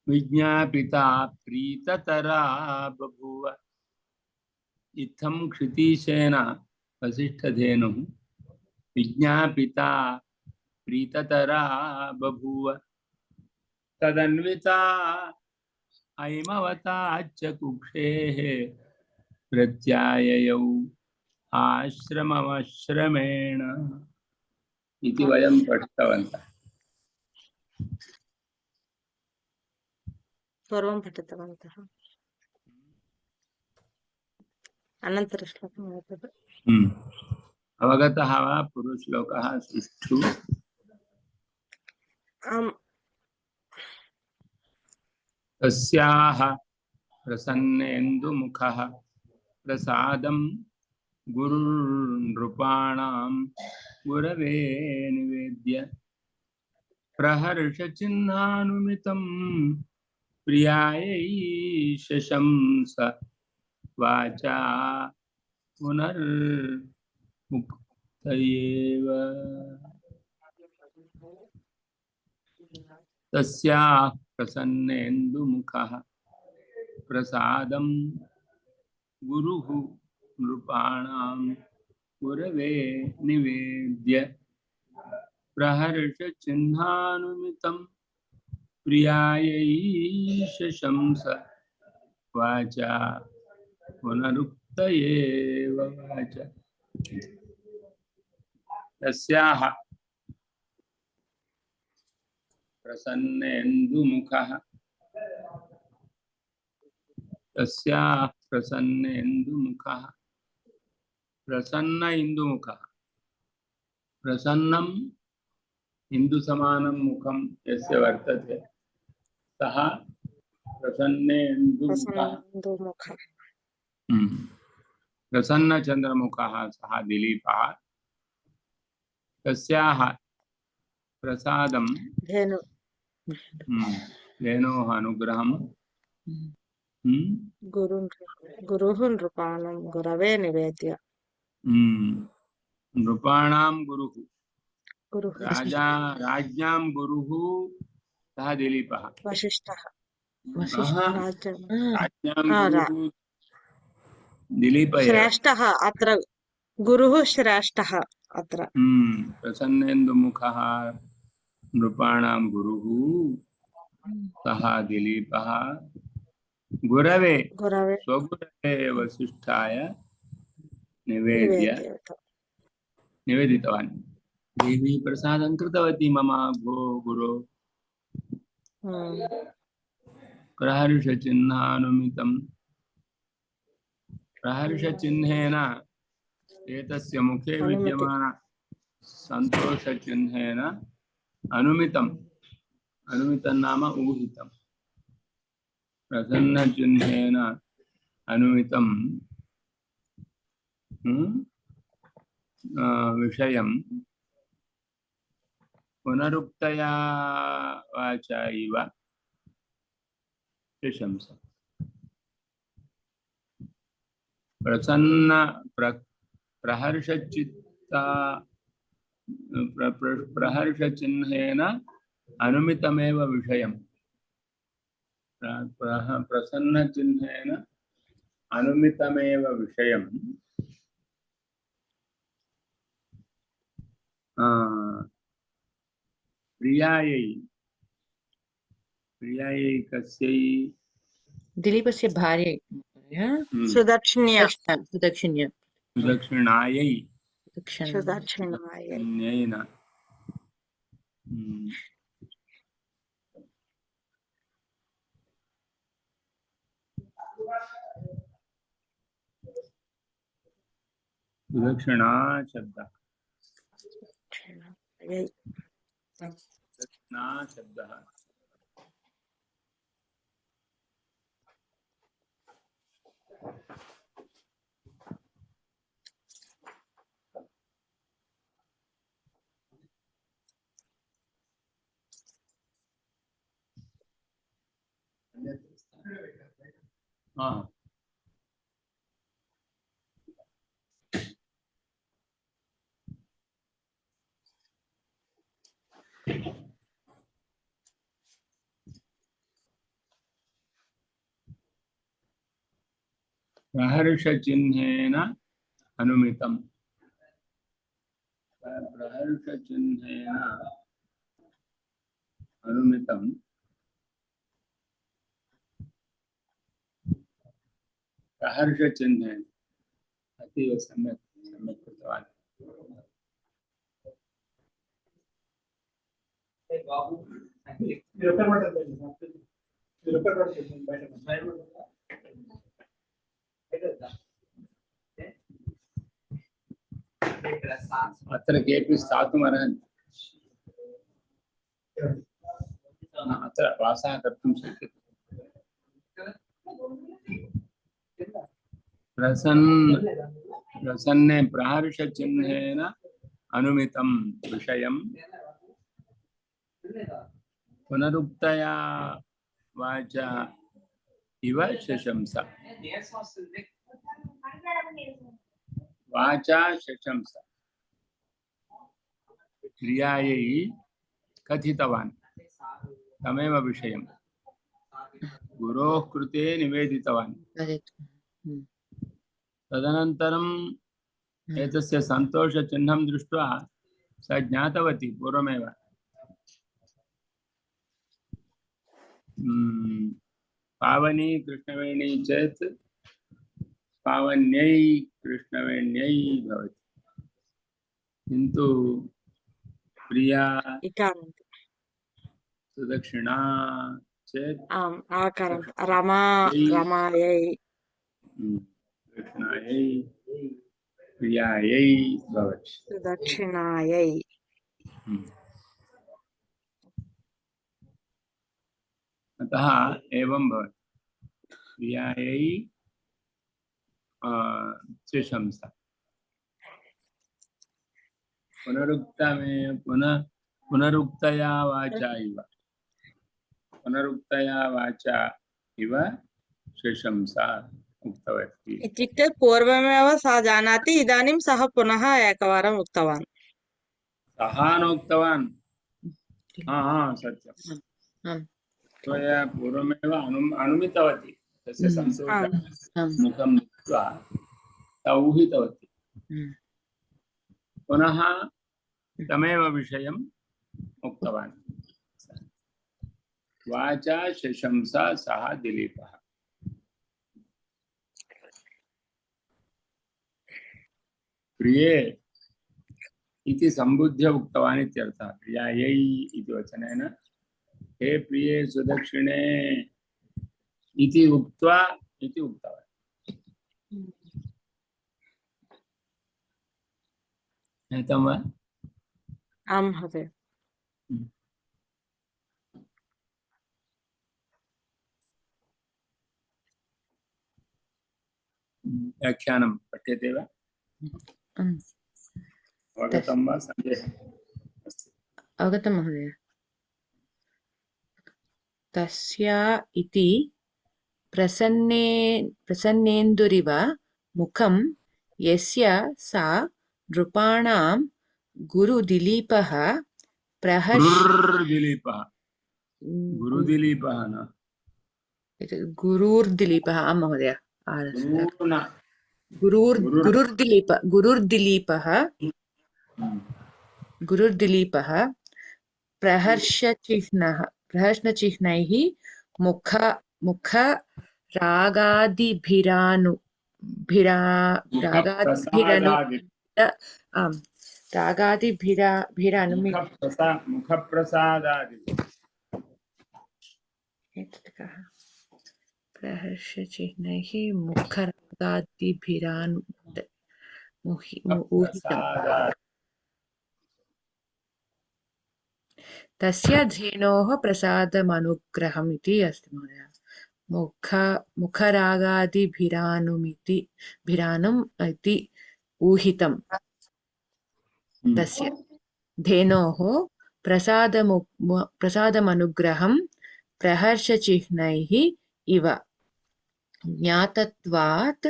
विज्ञापिता प्रीततरा बभूव इत्थं क्षितीशेन वसिष्ठधेनुः विज्ञापिता प्रीततरा बभूव तदन्विता ऐमवताच्च कुक्षेः प्रत्याययौ आश्रममश्रमेण इति वयं पठितवन्तः। पूर्वं पठितवन्तः। अनन्तरश्लोकं वदतु। अवगतः वा पूर्वश्लोकः सुष्ठु? आम्। तस्याः प्रसन्नेन्दुमुखः प्रसादं गुरुर्नृपाणां गुरवे निवेद्य प्रहर्षचिह्नानुमितं प्रियायै शशंस वाचा पुनर्मुक्तयेव तस्याः प्रसन्नेन्दुमुखः प्रसादं गुरुः नृपाणां गुरवे निवेद्य प्रहर्षचिह्नानुमितं प्रियायै शशंस वाचा पुनरुक्तयेव वाचा तस्याः प्रसन्नेन्दुमुखः तस्याः प्रसन्नेन्दुमुखः प्रसन्न इंदुमुखः प्रसन्नम इंदुसमानं मुखं यस्य वर्तते सः प्रसन्नेन्दुमुखः प्रसन्नचन्द्रमुखः सः दिलीपः तस्याः प्रसादं धेनोः अनुग्रहं गुरुः नृपाणां गुरवे निवेद्य नृपाणां गुरुः राज्ञां गुरुः सः दिलीपः वसिष्ठः राज्ञां गुरुः दिलीपः श्रेष्ठः अत्र गुरुः श्रेष्ठः अत्र प्रसन्नेन्दुमुखः नृपाणां गुरुः सः दिलीपः गुरवे स्वगुरवे वसिष्ठाय निवेदितवान् देवी प्रसादं कृतवती मम भो गुरो प्रहर्षचिह्नानुमितं प्रहर्षचिह्नेन एतस्य मुखे विद्यमान सन्तोषचिह्नेन अनुमितम् अनुमितं नाम ऊहितं प्रसन्नचिह्नेन अनुमितं विषयं पुनरुक्तया वाचा इव शशंस प्रसन्न प्रहर्षचित्ता प्रहर्षचिह्नेन अनुमितमेव विषयं प्रसन्नचिह्नेन अनुमितमेव विषयं प्रियायै प्रियायै कस्यै दिलीपस्य भार्यै सुदक्षिणायै सुदक्षिणायै सुदक्षिणा शब्दः प्रहर्षचिह्नेन अनुमितम् प्रहर्षचिह्नेन अनुमितम् प्रहर्षचिह्नेन अतीव सम्यक् सम्यक् कृतवान् अत्र केऽपि स्थातुम् अर्हन्ति अत्र वासः कर्तुं शक्यते प्रसन्ने प्रहर्षचिह्नेन अनुमितं विषयं पुनरुक्तया वाचा इव शशंस वाचा शशंस क्रियायै कथितवान् तमेव विषयं गुरोः कृते निवेदितवान् तदनन्तरम् एतस्य सन्तोषचिह्नं दृष्ट्वा सा ज्ञातवती पूर्वमेव पावनी कृष्णवेणी चेत् पावन्यै कृष्णवेण्यै भवति किन्तु प्रिया इकारान्त सुदक्षिणा चेत् आम् आकारान्त रमा रमायै दक्षिणायै प्रियायै भवति सुदक्षिणायै अतः एवं भवति प्रियायै शशंस पुनरुक्तया वाचा इव पुनरुक्तया वाचा इव शशंस उक्तवती इत्युक्ते पूर्वमेव सा जानाति इदानीं सः पुनः एकवारम् उक्तवान् सः नोक्तवान् सत्यं त्वया पूर्वमेव अनुमितवती तस्य सन्तोषमुखं दृष्ट्वा ऊहितवती पुनः तमेव विषयम् उक्तवान् वाचा शशंस सः दिलीपः प्रिये इति सम्बुद्ध्य उक्तवान् इत्यर्थः प्रियायै इति वचनेन हे प्रिये सुदक्षिणे इति उक्त्वा इति उक्तवान् ज्ञातं वा आं महोदय व्याख्यानं पठ्यते वा अवगतं वा सन्देहः अस्ति अवगतं महोदय तस्या इति प्रसन्नेन्दुरिव मुखं यस्य सा नृपाणां गुरुदिलीपः गुरुदिलीपः न गुरुर्दिलीपः आं महोदय गुरुर्दिलीपः प्रहर्षचिह्नैः प्रहर्षचिह्नैः मुखरागादिभिरानुमितम् तस्य धेनोः प्रसादमनुग्रहम् इति अस्ति महोदय मुखरागादिभिरानुम् इति ऊहितं तस्य धेनोः प्रसादमनुग्रहं प्रहर्षचिह्नैः इव ज्ञातत्वात्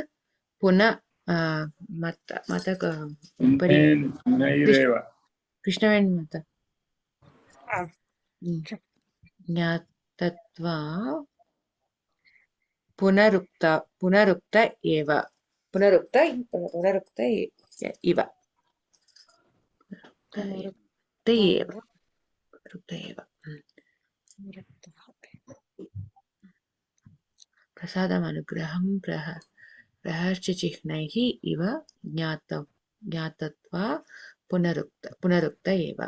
पुनः कृष्णवेणी मत ज्ञातत्वा पुनरुक्त पुनरुक्त एव पुनरुक्त पुनरुक्त इव पुनरुक्त एव पुनरुक्त एव प्रसादमनुग्रहं प्रहर्षचिह्नैः इव ज्ञातत्वा पुनरुक्त एव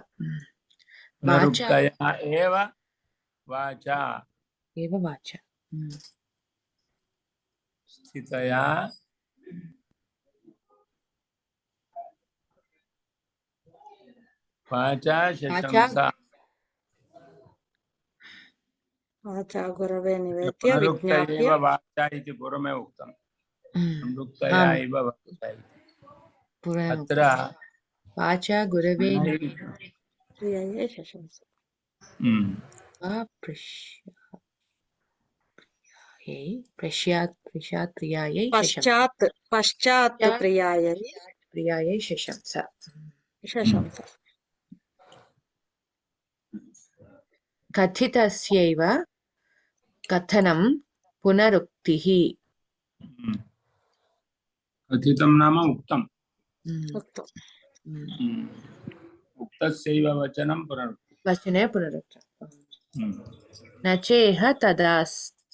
पुनरुक्तया एव वाचा वाचा स्थितया वाचा शशंसा वाचा गुरवे निवेद्य पुनरुक्त विज्ञाप्य एव वाचा इति पूर्वमेव उक्तम् पुनरुक्तया इव वाचा इति अत्र वाचा गुरवे प्रियायै शशंस पश्चात् प्रियायै प्रियायै शशंस कथितस्यैव कथनं पुनरुक्तिः कथितं नाम उक्तम् उक्तस्यैव वचनं पुनरुक्तिः वचने पुनरुक्तम् न चेह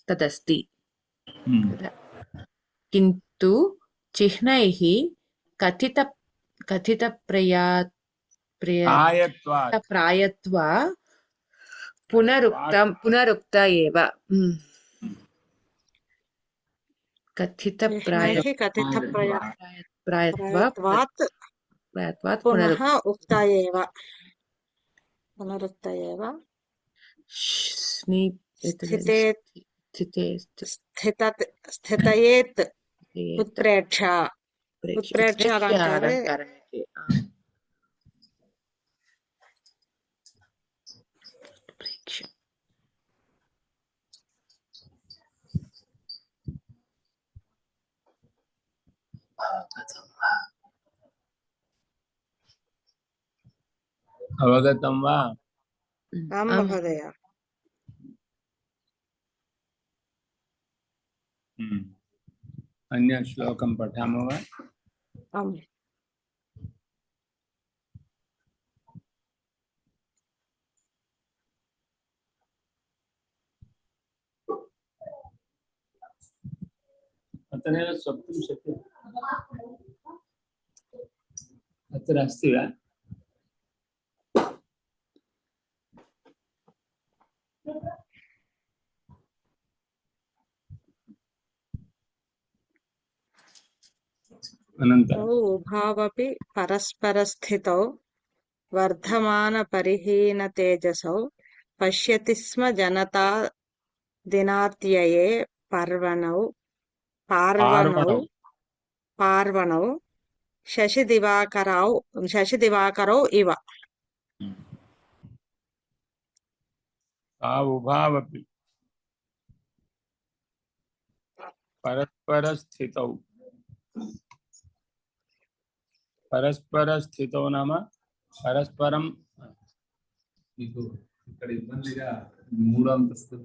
तदस्ति किन्तु चिह्नैः प्रायत्वा पुनरुक्त एव प्रायत्वात् पुनः उक्त एव पुनरुक्त एव स्थितयेत् उत्प्रेक्षा अवगतं वा? आं महोदय। अन्य श्लोकं पठामः वा? आम्। अतनेव स्वप्तुं शक्यते। अत्र अस्ति वा? उभावपि परस्परस्थितौ वर्धमानपरिहीनतेजसौ पश्यति स्म जनता दिनात्यये पार्वणौ शशिदिवाकरौ इव। उभावपि परस्परस्थितौ नाम परस्परं ఇక్కడ ఇబ్బందిగా మూడో అంతస్తు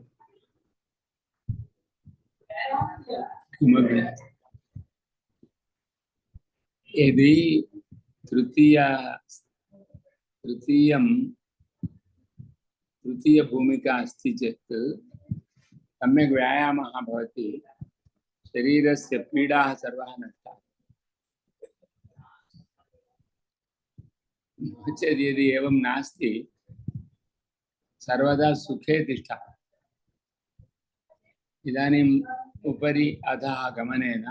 यदि तृतीय भूमिका अस्ति चेत् सम्यक् व्यायामः भवति, शरीरस्य पीडाः सर्वाः नष्टाः। चेत् यदि एवं नास्ति सर्वदा सुखे तिष्ठा। इदानीम् उपरि अधः गमनेन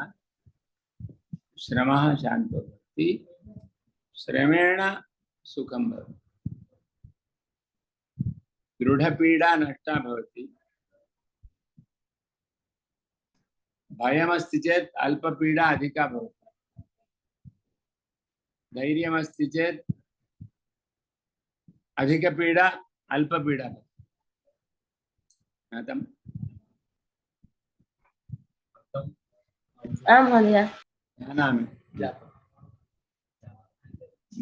श्रमः शान्तो भवति, श्रमेण सुखं भवति, दृढपीडा नष्टा भवति। भयमस्ति चेत् अल्पपीडा अधिका भवति, धैर्यमस्ति चेत् अधिकपीडा अल्पपीडा भवति। ज्ञातम्? आं महोदय। जानामि।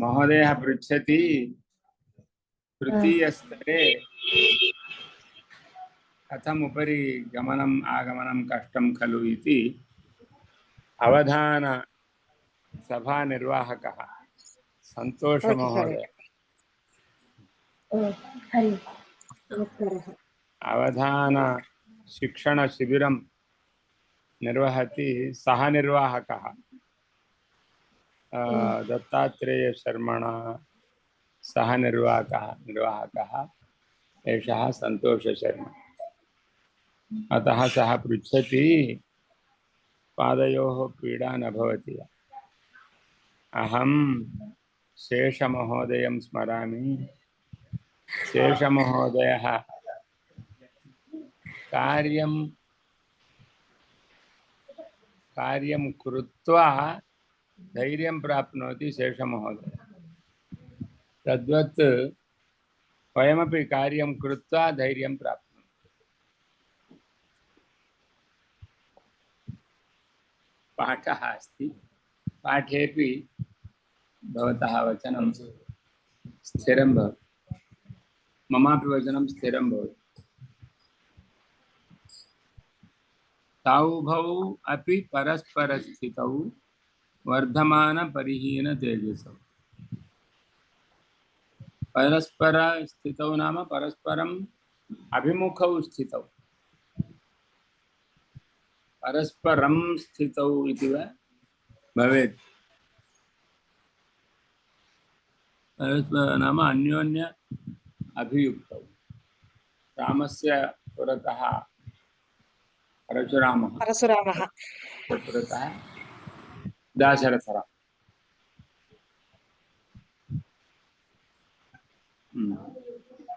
महोदयः पृच्छति तृतीयस्तरे कथम् उपरि गमनम् आगमनं कष्टं खलु इति अवधान सभानिर्वाहकः सन्तोषमहोदय अवधान शिक्षण शिबिरं निर्वहति सह निर्वाहकः दत्तात्रेय शर्मणा सह निर्वाहकः एषः सन्तोष शर्मा। अतः सः पृच्छति पादयोः पीडा न भवति। अहं शेषमहोदयं स्मरामि। शेषमहोदयः कार्यं कृत्वा धैर्यं प्राप्नोति शेषमहोदय। तद्वत् वयमपि कार्यं कृत्वा धैर्यं प्राप्नोति। पाठः अस्ति, पाठेपि भवतः वचनं स्थिरं भवति, ममापि वचनं स्थिरं भवति। ताउभौ अपि परस्परस्थितौ वर्धमानपरिहीनतेजसौ। परस्परस्थितौ नाम परस्परम् अभिमुखौ स्थितौ। परस्परं स्थितौ इति वा भवेत्। नाम अन्योन्य अभियुक्तौ। रामस्य पुरतः परशुरामः, पुरतः दाशरथः।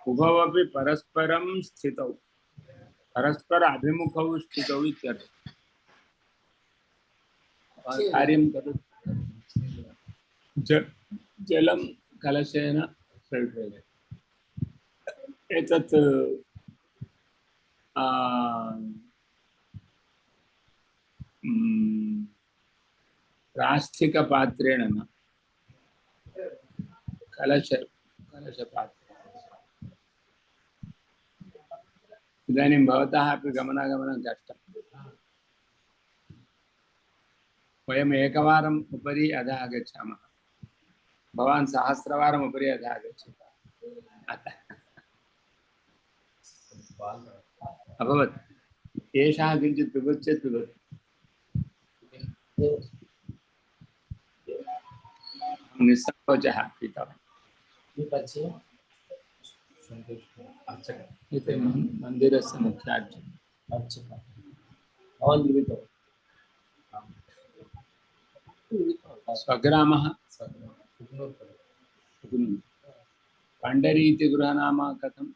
उभौ अपि परस्परं स्थितौ, परस्पर अभिमुखौ स्थितौ इत्यर्थः। कार्यं करोति, जलं कलशेन स्वीक्रियते। एतत् रास्थिकपात्रेण न, कलशपात्रे। इदानीं भवतः अपि गमनागमनं कष्टं। वयम् एकवारम् उपरि अधः आगच्छामः, भवान् सहस्रवारम् उपरि अधः आगच्छति। अभवत्। एषः किञ्चित् पिबत् चेत् पिबति। निस्सङ्कोचः पीतवान्। एते मन्दिरस्य मुख्यार्चकः। स्वग्रामः पण्डरी इति गृहनाम कथं?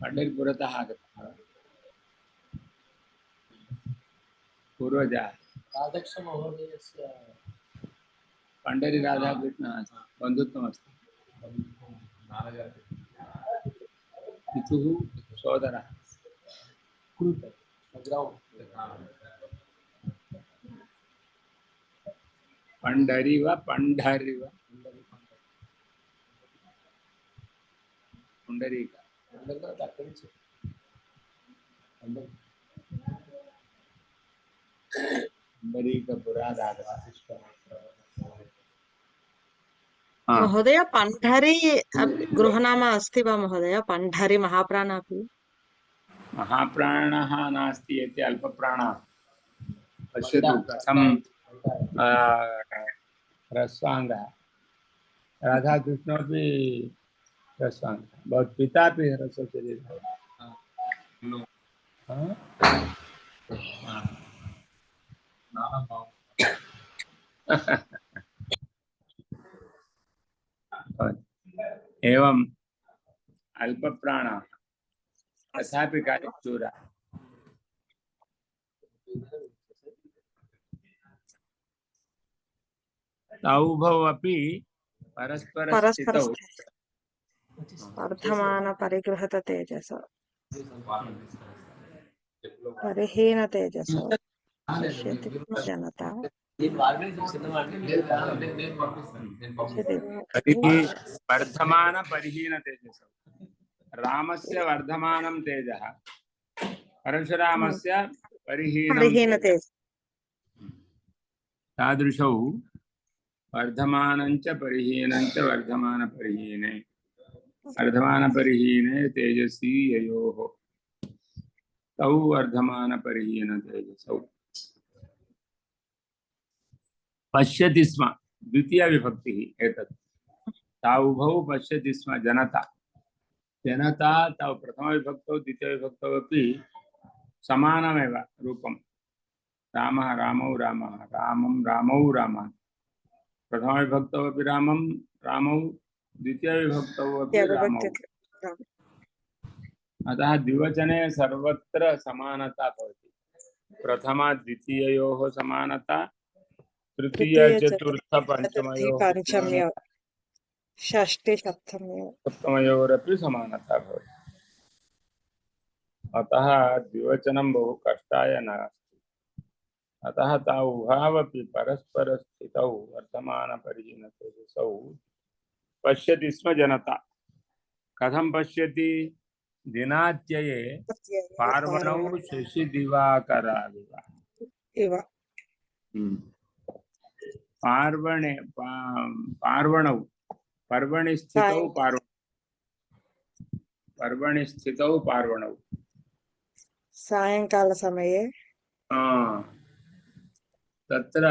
पण्डरीपुरतः आगतः पूर्वजः राधाकृष्णमहोदयस्य पण्डरी राधाकृष्णः बन्धुत्वमस्ति। पितुः सोदरः। पंडरी वा पंडरी वा पुंडरीका महोदय पंढरी गृहनाम अस्ति वा महोदय? पंढरी महाप्राण अपि महाप्राणः नास्ति, इति अल्पप्राणः। पश्यतु कथं ह्रस्वाङ्गः। राधाकृष्णोऽपि ह्रस्वाङ्गः, भवत्पिता अपि ह्रस्वशरीरः। एवं अल्पप्राणः तथापि कार्यशूरः। उभौ अपि परस्परस्थितौ वर्धमानपरिगृहीततेजस परिहीनतेजसो पश्यति जनता वर्धमानपरिहीनतेजसौ। रामस्य वर्धमानं तेजः परशुरामस्य परिहीनं परिहीन तेजः तेज तादृशौ वर्धमानञ्च परिहीनञ्च वर्धमानपरिहीने वर्धमानपरिहीने तेजसी ययोः तौ वर्धमानपरिहीनतेजसौ पश्यति स्म द्वितीया विभक्तिः एतत् तावुभौ पश्यति स्म जनता जनता ताव प्रथमविभक्तौ द्वितीयविभक्तौ अपि समानमेव रूपं रामः रामौ रामः रामं रामौ रामान् प्रथमविभक्तौ अपि रामं रामौ द्वितीयविभक्तौ अपि रामौ अतः द्विवचने सर्वत्र समानता भवति प्रथमा द्वितीययोः समानता तृतीय चतुर्थ चतुर्थी पंचमयोः पंचम्य षष्ठी सप्तमयोरपि समानता भवति अतः द्विवचनं बहु कष्टाय नास्ति अतः तावु उभावपि परस्परस्थितौ वर्तमानपरिहीनतेजसौ पश्यति स्म जनता कथं पश्यति दिनात्यये पार्वणौ शशिदिवाकराविव इव पार्वणौ पर्वणि स्थितौ पार्वणौ सायंकाल समये तत्र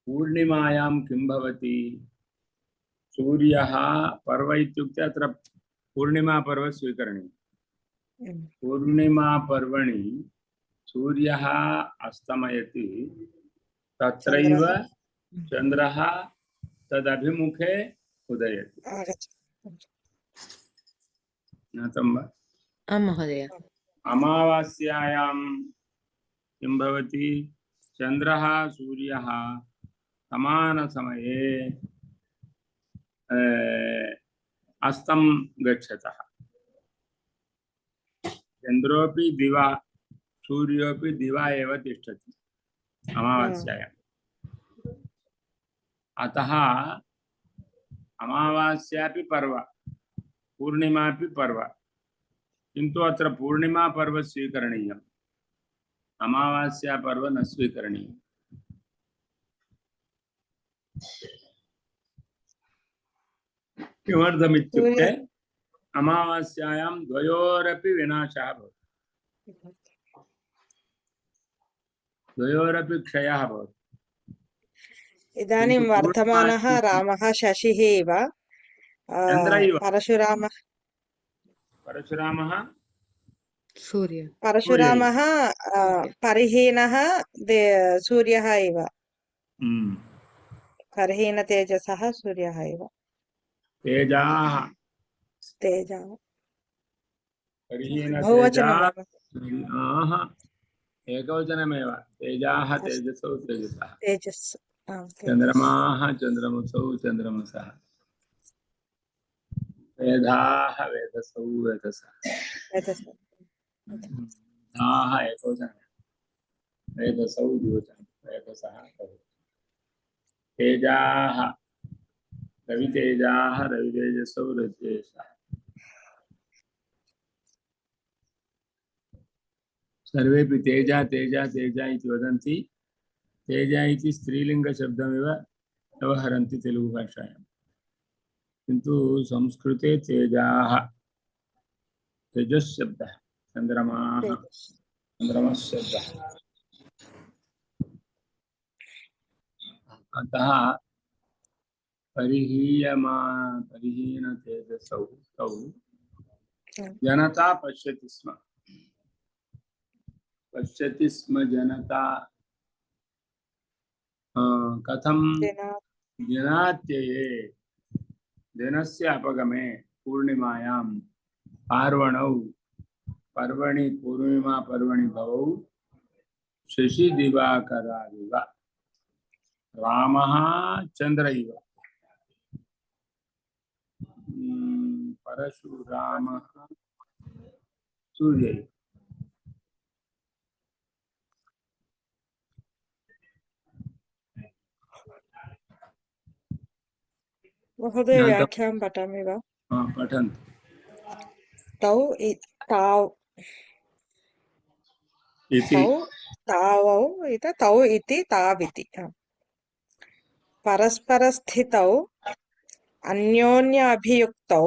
पूर्णिमायां किं भवति सूर्यः पर्व इत्युक्ते अत्र पूर्णिमापर्व स्वीकरणीयं पूर्णिमापर्वणि सूर्यः अस्तमयति तत्रैव चन्द्रः तदभिमुखे उदयति ज्ञातं वा आं महोदय अमावास्यायां किं भवति चन्द्रः सूर्यः समानसमये अस्तं गच्छतः चन्द्रोऽपि दिवा सूर्योऽपि दिवा एव तिष्ठति अमावास्यायाम् अतः अमावास्यापि पर्व पूर्णिमापि पर्व किन्तु अत्र पूर्णिमा पर्व स्वीकरणीयम् अमावास्या पर्व न स्वीकरणीयम् किमर्थमित्युक्ते अमावास्यायां द्वयोरपि विनाशः भवति द्वयोरपि क्षयः भवति इदानीं वर्धमानः रामः शशिः इव परशुरामः परशुरामः परिहीनः सूर्यः इव परिहीनतेजसः सूर्यः इव तेजाः बहुवचनम् एकवचनमेव तेजाः तेजसौ तेजसः तेजस् चन्द्रमाः चन्द्रमसौ चन्द्रमसः वेदाः वेदसौ वेदसः धाः एकवचनं वेदसौ द्विवचनं वेदसः तेजाः रवितेजाः रवितेजसौ रवितेजसः सर्वेपि तेजा तेजा तेजा इति वदन्ति तेजा इति स्त्रीलिङ्गशब्दमिव व्यवहरन्ति तेलुगुभाषायां किन्तु संस्कृते तेजाः तेजश्शब्दः चन्द्रमाः चन्द्रमश्शब्दः अतः परिहीनतेजसौ तौ जनता पश्यति स्म जनता कथं दिनात्यये दिनस्य अपगमे पूर्णिमायां पार्वणौ पर्वणि पूर्णिमा पर्वणि भवौ शशिदिवाकराविव रामः चन्द्र इव परशुरामः सूर्य इव महोदय अनन्तरं व्याख्यां पठामि वा? पठन्तु। तौ ताव् इति तौ तावौ तौ इति ताविति परस्परस्थितौ अन्योन्य अभियुक्तौ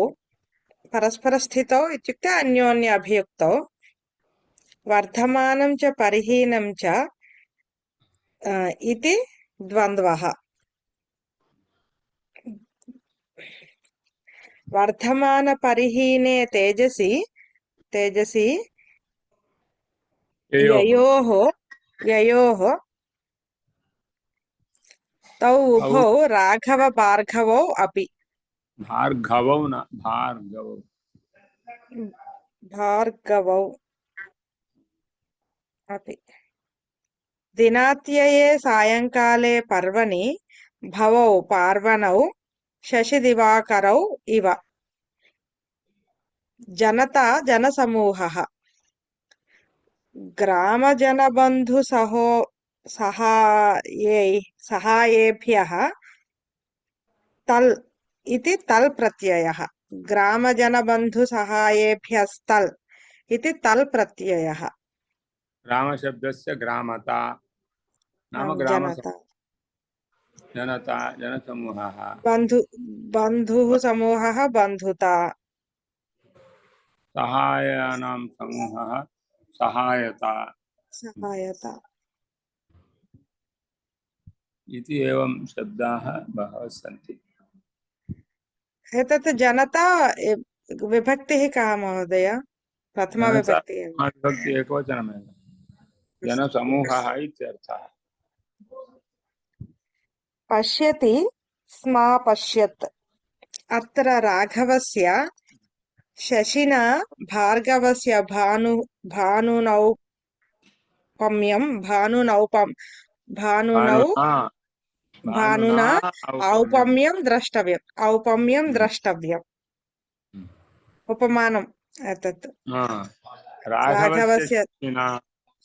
परस्परस्थितौ इत्युक्ते अन्योन्य अभियुक्तौ वर्धमानं च परिहीनं च इति द्वन्द्वः। वर्धमानपरिहीने तेजसि ययोः ययोः तौ उभौ राघवभार्गवौ अपि भार्गवौ न भार्गवौ अपि दिनात्यये सायंकाले पर्वणि भवौ पार्वणौ शशिदिवाकरौ इव जनता जनसमूहः सहायेभ्यः तल् इति तल् प्रत्ययः ग्रामजनबन्धुसहायेभ्यस्तल् इति तल् प्रत्ययः ग्रामशब्दस्य ग्रामता नाम जनता जनता जनसमूहः बन्धुः समूहः बन्धुता सहायानां समूहः सहायता सहायता इति एवं शब्दाः बहवः सन्ति। एतत् जनता विभक्तिः कः महोदय? प्रथमा जनता विभक्तिः विभक्ति एकवचनमेव जनसमूहः इत्यर्थः। पश्यति स्मापश्यत् अत्र राघवस्य शशिना भार्गवस्य भानुना औपम्यं द्रष्टव्यम् उपमानम् एतत् राघवस्य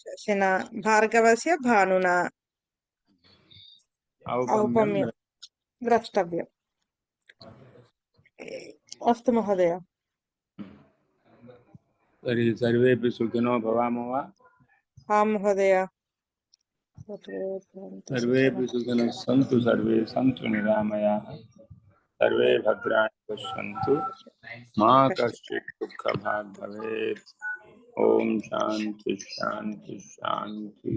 शशिना भार्गवस्य भानुना औपम्यं द्रष्टव्यम्। अस्तु महोदय। तर्हि सर्वेपि सुखिनो भवामः वा? आं महोदय। सर्वेपि सुखिनः सन्तु, सर्वे सन्तु निरामयाः, सर्वे भद्राणि पश्यन्तु, मा कश्चित् दुःखभाग् भवेत्। ओम शांति शांति शांति।